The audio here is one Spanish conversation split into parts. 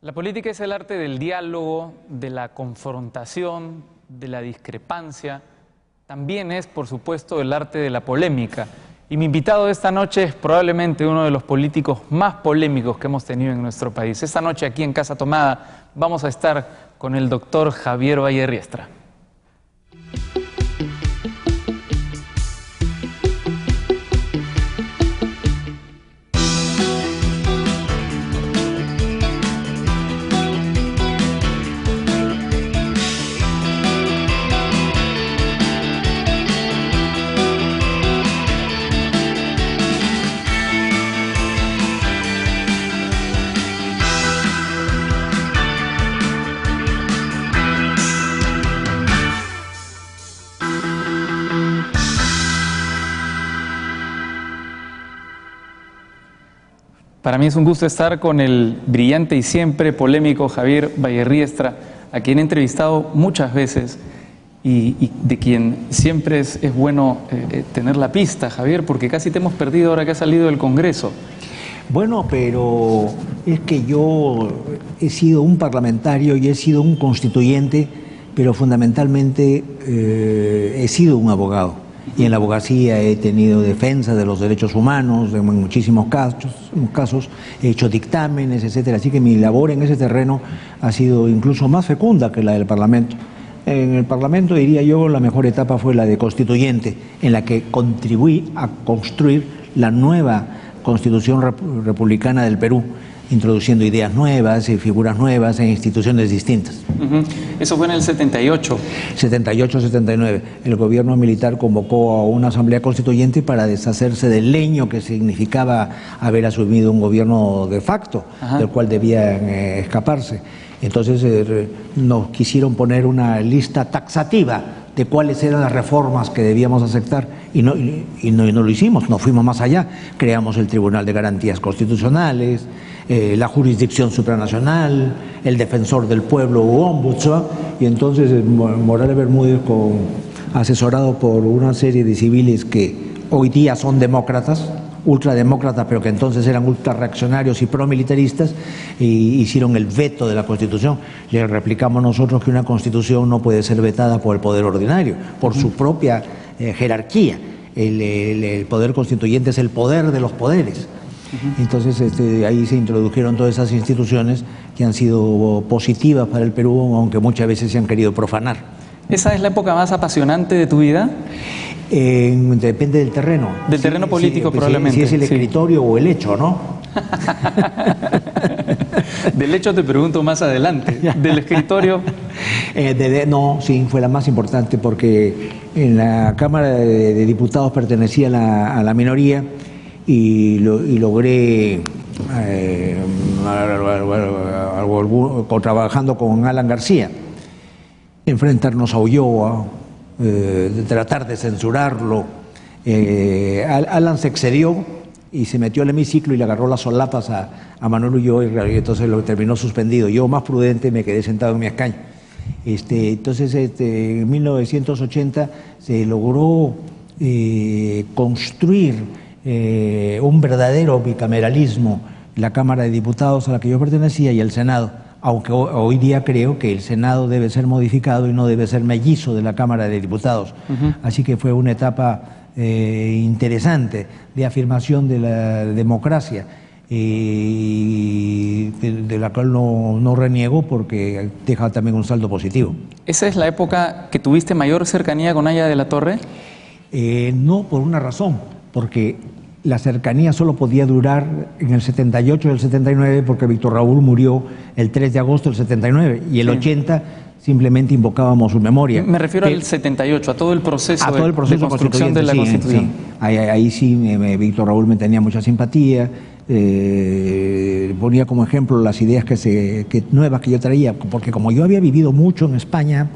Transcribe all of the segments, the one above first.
La política es el arte del diálogo, de la confrontación, de la discrepancia. También es, por supuesto, el arte de la polémica. Y mi invitado de esta noche es probablemente uno de los políticos más polémicos que hemos tenido en nuestro país. Esta noche aquí en Casa Tomada vamos a estar con el doctor Javier Valle-Riestra. Para mí es un gusto estar con el brillante y siempre polémico Javier Valle-Riestra, a quien he entrevistado muchas veces y de quien siempre es bueno tener la pista, Javier, porque casi te hemos perdido ahora que has salido del Congreso. Bueno, pero es que yo he sido un parlamentario y he sido un constituyente, pero fundamentalmente he sido un abogado. Y en la abogacía he tenido defensa de los derechos humanos en muchísimos casos, he hecho dictámenes, etcétera. Así que mi labor en ese terreno ha sido incluso más fecunda que la del Parlamento. En el Parlamento, diría yo, la mejor etapa fue la de constituyente, en la que contribuí a construir la nueva Constitución republicana del Perú, introduciendo ideas nuevas y figuras nuevas en instituciones distintas. Eso fue en el 78. 78-79. El gobierno militar convocó a una asamblea constituyente para deshacerse del leño que significaba haber asumido un gobierno de facto, del cual debían escaparse. Entonces nos quisieron poner una lista taxativa de cuáles eran las reformas que debíamos aceptar y no lo hicimos, no fuimos más allá. Creamos el Tribunal de Garantías Constitucionales, la jurisdicción supranacional, el defensor del pueblo u ombudsman, y entonces Morales Bermúdez, asesorado por una serie de civiles que hoy día son demócratas, ultrademócratas, pero que entonces eran ultrarreaccionarios y promilitaristas, hicieron el veto de la Constitución. Le replicamos nosotros que una Constitución no puede ser vetada por el poder ordinario, por su propia jerarquía. El poder constituyente es el poder de los poderes. Entonces ahí se introdujeron todas esas instituciones que han sido positivas para el Perú, aunque muchas veces se han querido profanar. ¿Esa es la época más apasionante de tu vida? Depende del terreno. Del terreno político, probablemente. Si es el escritorio o el hecho, ¿no? Del hecho te pregunto más adelante. ¿Del escritorio? No, sí, fue la más importante porque en la Cámara de Diputados pertenecía a la minoría y logré, trabajando con Alan García, enfrentarnos a Ulloa, tratar de censurarlo. Alan se excedió y se metió al hemiciclo y le agarró las solapas a Manuel Ulloa y entonces lo terminó suspendido. Yo, más prudente, me quedé sentado en mi escaño. Entonces, en 1980 se logró construir un verdadero bicameralismo, la Cámara de Diputados a la que yo pertenecía y el Senado, aunque hoy día creo que el Senado debe ser modificado y no debe ser mellizo de la Cámara de Diputados. Así que fue una etapa interesante de afirmación de la democracia y de la cual no reniego porque deja también un saldo positivo. ¿Esa es la época que tuviste mayor cercanía con Haya de la Torre? No, por una razón, porque la cercanía solo podía durar en el 78 y el 79 porque Víctor Raúl murió el 3 de agosto del 79 y el 80 simplemente invocábamos su memoria. Me refiero al 78, a todo el proceso, de construcción de la Constitución. Sí. Ahí sí, Víctor Raúl me tenía mucha simpatía, ponía como ejemplo las ideas nuevas que yo traía, porque como yo había vivido mucho en España,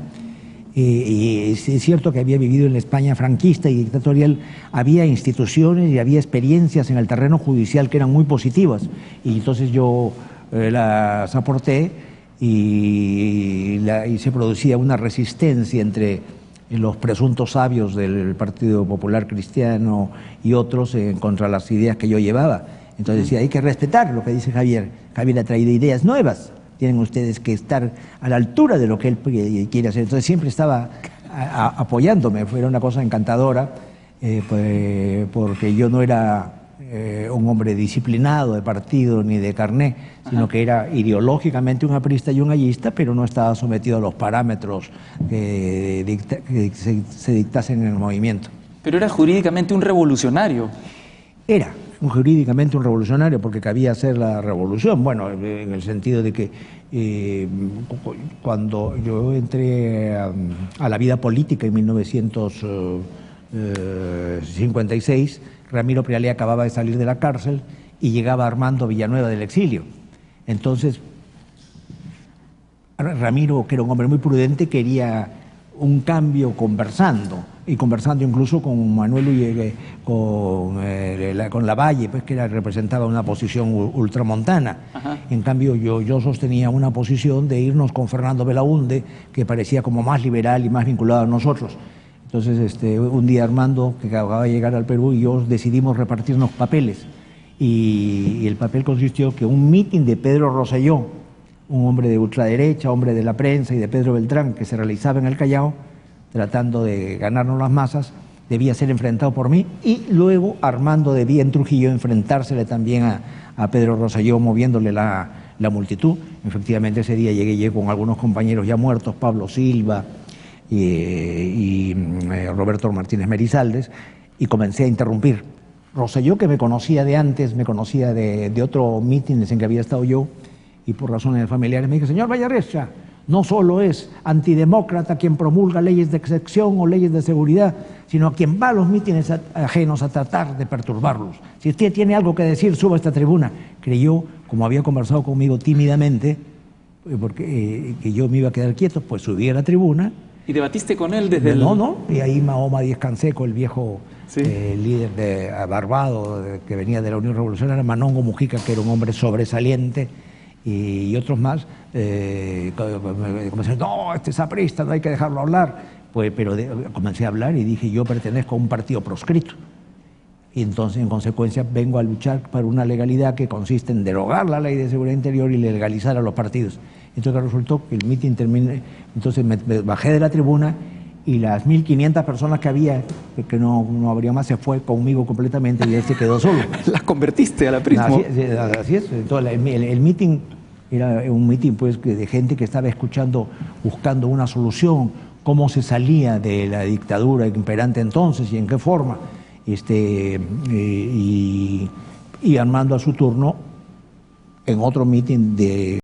y es cierto que había vivido en la España franquista y dictatorial, había instituciones y había experiencias en el terreno judicial que eran muy positivas, y entonces yo las aporté y se producía una resistencia entre los presuntos sabios del Partido Popular Cristiano y otros contra las ideas que yo llevaba. Entonces decía, hay que respetar lo que dice Javier. Javier ha traído ideas nuevas, tienen ustedes que estar a la altura de lo que él quiere hacer. Entonces siempre estaba apoyándome, fue una cosa encantadora, porque yo no era un hombre disciplinado de partido ni de carné, sino que era ideológicamente un aprista y un allista, pero no estaba sometido a los parámetros que se dictasen en el movimiento. Pero era jurídicamente un revolucionario. Era jurídicamente un revolucionario porque cabía hacer la revolución, bueno, en el sentido de que cuando yo entré a la vida política en 1956, Ramiro Prealé acababa de salir de la cárcel y llegaba Armando Villanueva del exilio. Entonces, Ramiro, que era un hombre muy prudente, quería un cambio conversando incluso con Manuel con Lavalle, pues, que representaba una posición ultramontana. Ajá. En cambio yo sostenía una posición de irnos con Fernando Belaúnde, que parecía como más liberal y más vinculado a nosotros. Entonces un día Armando, que acababa de llegar al Perú, y yo decidimos repartirnos papeles, y el papel consistió que un mitin de Pedro Rosselló, un hombre de ultraderecha, hombre de la prensa, y de Pedro Beltrán, que se realizaba en el Callao, tratando de ganarnos las masas, debía ser enfrentado por mí, y luego Armando debía en Trujillo enfrentársele también a Pedro Rosselló, moviéndole la multitud. Efectivamente ese día llegué con algunos compañeros ya muertos, Pablo Silva y Roberto Martínez Merizaldes, y comencé a interrumpir. Rosselló, que me conocía de antes, me conocía de otro mitin en que había estado yo, y por razones familiares me dijo: señor Vallarrescha, no solo es antidemócrata quien promulga leyes de excepción o leyes de seguridad, sino a quien va a los mítines ajenos a tratar de perturbarlos. Si usted tiene algo que decir, suba a esta tribuna. Creyó, como había conversado conmigo tímidamente, porque que yo me iba a quedar quieto, pues subí a la tribuna. ¿Y debatiste con él desde No, y ahí Mahoma Díaz Canseco, el viejo líder de Barbado, que venía de la Unión Revolucionaria, Manongo Mujica, que era un hombre sobresaliente, y otros más, comenzaron: no, este es saprista, no hay que dejarlo hablar. Pues, pero comencé a hablar y dije: yo pertenezco a un partido proscrito, y entonces en consecuencia vengo a luchar para una legalidad que consiste en derogar la ley de seguridad interior y legalizar a los partidos. Entonces resultó que el mitin terminé, entonces me bajé de la tribuna, y las 1.500 personas que había, que no habría más, se fue conmigo completamente, y él se quedó solo. ¿Las convertiste al aprismo? Así es. Entonces, el mitin era un mitin, pues, de gente que estaba escuchando, buscando una solución, cómo se salía de la dictadura imperante entonces y en qué forma. Y Armando, a su turno, en otro mitin de